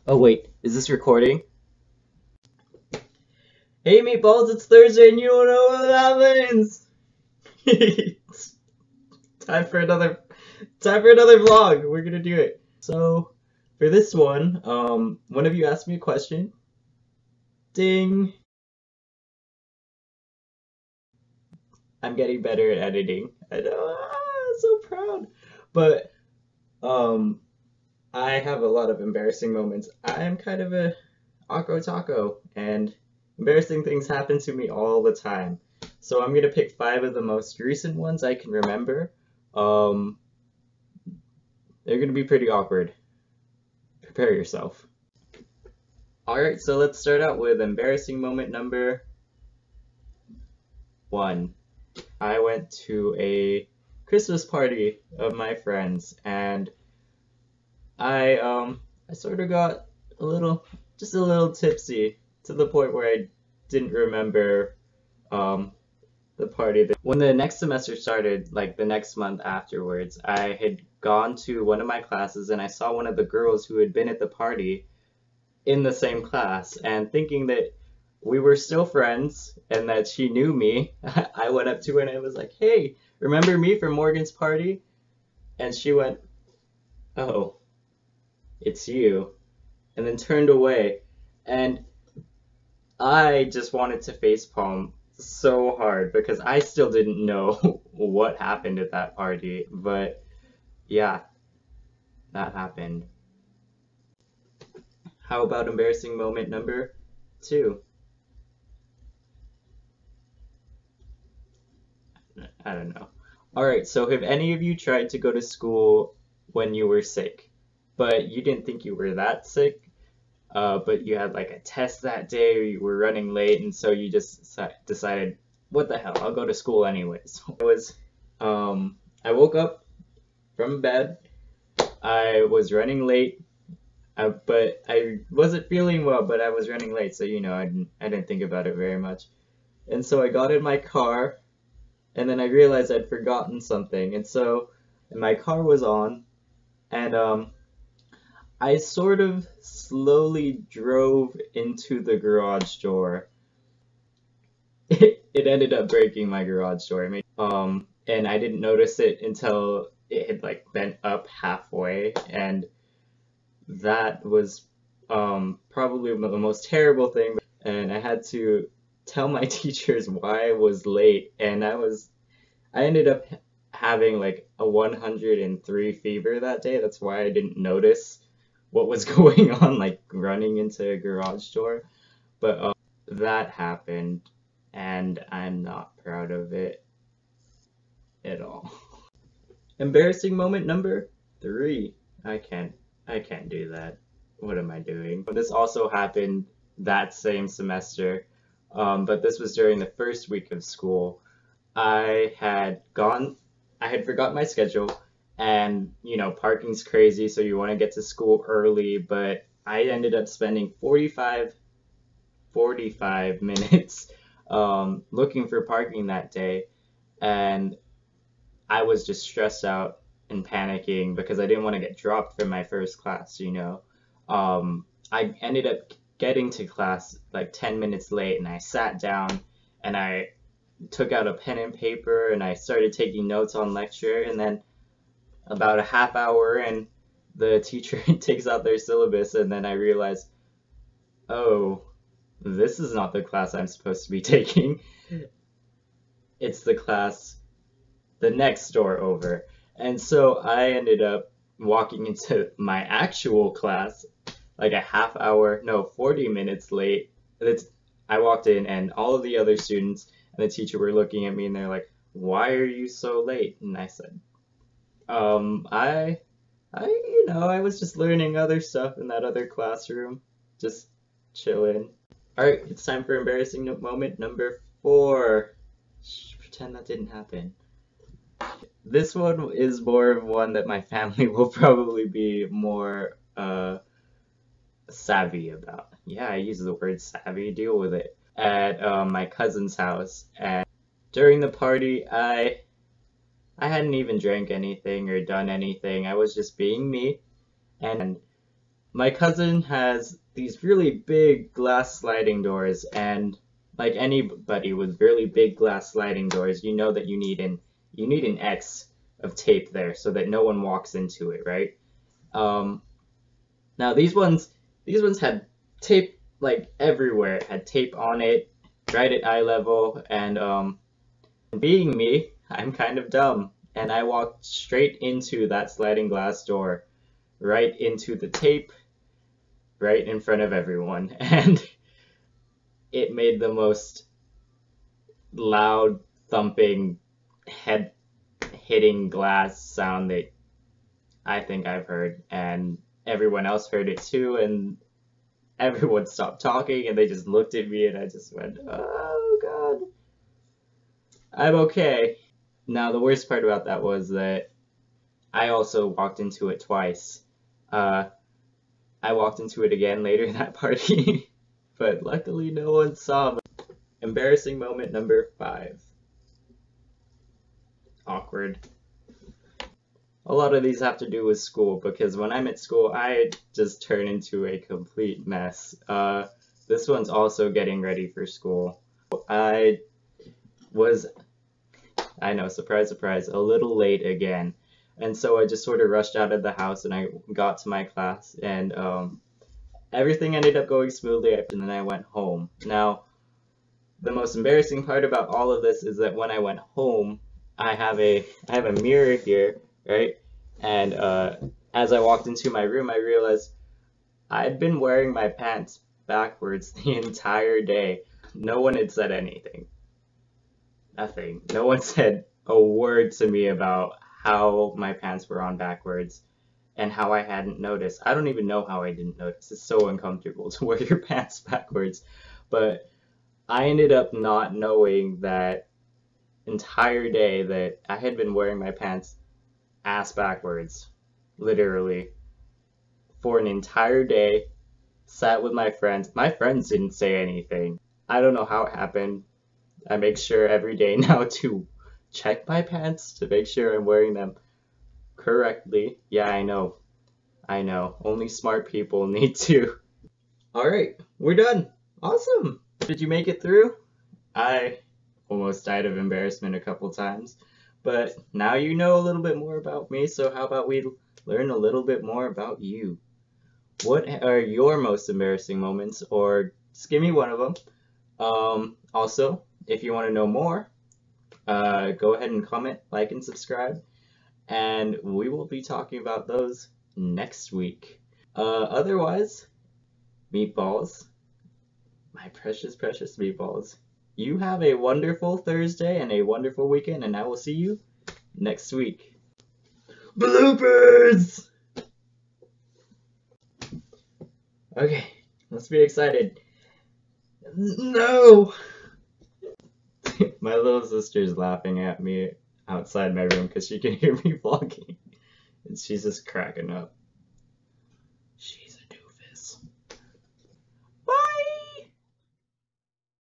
Oh wait, is this recording? Hey meatballs, it's Thursday and you don't know what happens! time for another time for another vlog. We're gonna do it. So for this one of you asked me a question. Ding. I'm getting better at editing. I know, I'm so proud. But um I have a lot of embarrassing moments. I am kind of a Akko Taco, and embarrassing things happen to me all the time. So I'm gonna pick 5 of the most recent ones I can remember. Um, they're gonna be pretty awkward. Prepare yourself. Alright, so let's start out with embarrassing moment number 1. I went to a Christmas party of my friends, and I sort of got just a little tipsy to the point where I didn't remember um, the party. When the next semester started, like the next month afterwards, I had gone to one of my classes and I saw one of the girls who had been at the party in the same class, and thinking that we were still friends and that she knew me, I went up to her and I was like, "Hey, remember me from Morgan's party?" And she went, "Oh, it's you," and then turned away. And I just wanted to facepalm so hard because I still didn't know what happened at that party. But yeah, that happened. How about embarrassing moment number 2? I don't know. Alright, so have any of you tried to go to school when you were sick, but you didn't think you were that sick, but you had like a test that day or you were running late, and so you just decided, what the hell, I'll go to school anyways. I woke up from bed, I was running late, but I wasn't feeling well, but I was running late, so I didn't think about it very much. And so I got in my car, and then I realized I'd forgotten something, and so my car was on, and I sort of slowly drove into the garage door. It ended up breaking my garage door. And I didn't notice it until it had like bent up halfway, and that was probably the most terrible thing. And I had to tell my teachers why I was late, and I ended up having like a 103 fever that day. That's why I didn't notice what was going on, like running into a garage door. But that happened, and I'm not proud of it at all. Embarrassing moment number 3. I can't I can't do that. What am I doing? This also happened that same semester, but this was during the first week of school. I had forgot my schedule, and parking's crazy, so you want to get to school early, but I ended up spending 45 minutes looking for parking that day, and I was just stressed out and panicking because I didn't want to get dropped from my first class. I ended up getting to class like 10 minutes late, and I sat down and I took out a pen and paper and I started taking notes on lecture, and then about a half hour and the teacher takes out their syllabus, and then I realized, oh, this is not the class I'm supposed to be taking. It's the class the next door over. And so I ended up walking into my actual class like a half hour, no, 40 minutes late. I walked in and all of the other students and the teacher were looking at me and they're like, "Why are you so late?" And I said, I, I was just learning other stuff in that other classroom, just chilling. All right, it's time for embarrassing moment number 4. Shh, pretend that didn't happen. This one is more of one that my family will probably be more savvy about. Yeah, I use the word savvy, deal with it. At my cousin's house, and during the party, I hadn't even drank anything or done anything. I was just being me, and My cousin has these really big glass sliding doors, and like anybody with really big glass sliding doors, you know that you need an X of tape there so that no one walks into it, right? Um, Now these ones had tape like everywhere. It had tape on it, right at eye level, and being me, I'm kind of dumb, and I walked straight into that sliding glass door, right into the tape, right in front of everyone, and it made the most loud thumping head hitting glass sound that I think I've heard, and everyone else heard it too, and everyone stopped talking and they just looked at me and I just went, oh god, I'm okay. Now the worst part about that was that I also walked into it twice. Uh, I walked into it again later that party, but luckily no one saw me. Embarrassing moment number 5. Awkward. A lot of these have to do with school because when I'm at school, I just turn into a complete mess. This one's also getting ready for school. I was, I know, surprise, surprise, a little late again. And so I just sort of rushed out of the house and I got to my class and everything ended up going smoothly and then I went home. Now, the most embarrassing part about all of this is that when I went home, I have a mirror here, right? And as I walked into my room, I realized I'd been wearing my pants backwards the entire day. No one had said anything. Nothing. No one said a word to me about how my pants were on backwards and how I hadn't noticed. I don't even know how I didn't notice. It's so uncomfortable to wear your pants backwards. But I ended up not knowing that entire day that I had been wearing my pants ass backwards, literally, for an entire day, sat with my friends. My friends didn't say anything. I don't know how it happened. I make sure every day now to check my pants to make sure I'm wearing them correctly. Yeah, I know. I know. Only smart people need to. Alright, we're done. Awesome. Did you make it through? I almost died of embarrassment a couple times, but now you know a little bit more about me, so how about we learn a little bit more about you? What are your most embarrassing moments, or just give me one of them. Also, if you want to know more, go ahead and comment, like, and subscribe, and we will be talking about those next week. Otherwise, meatballs, my precious, precious meatballs, you have a wonderful Thursday and a wonderful weekend, and I will see you next week. Bloopers! Okay, let's be excited. No! My little sister's laughing at me outside my room because she can hear me vlogging, and she's just cracking up.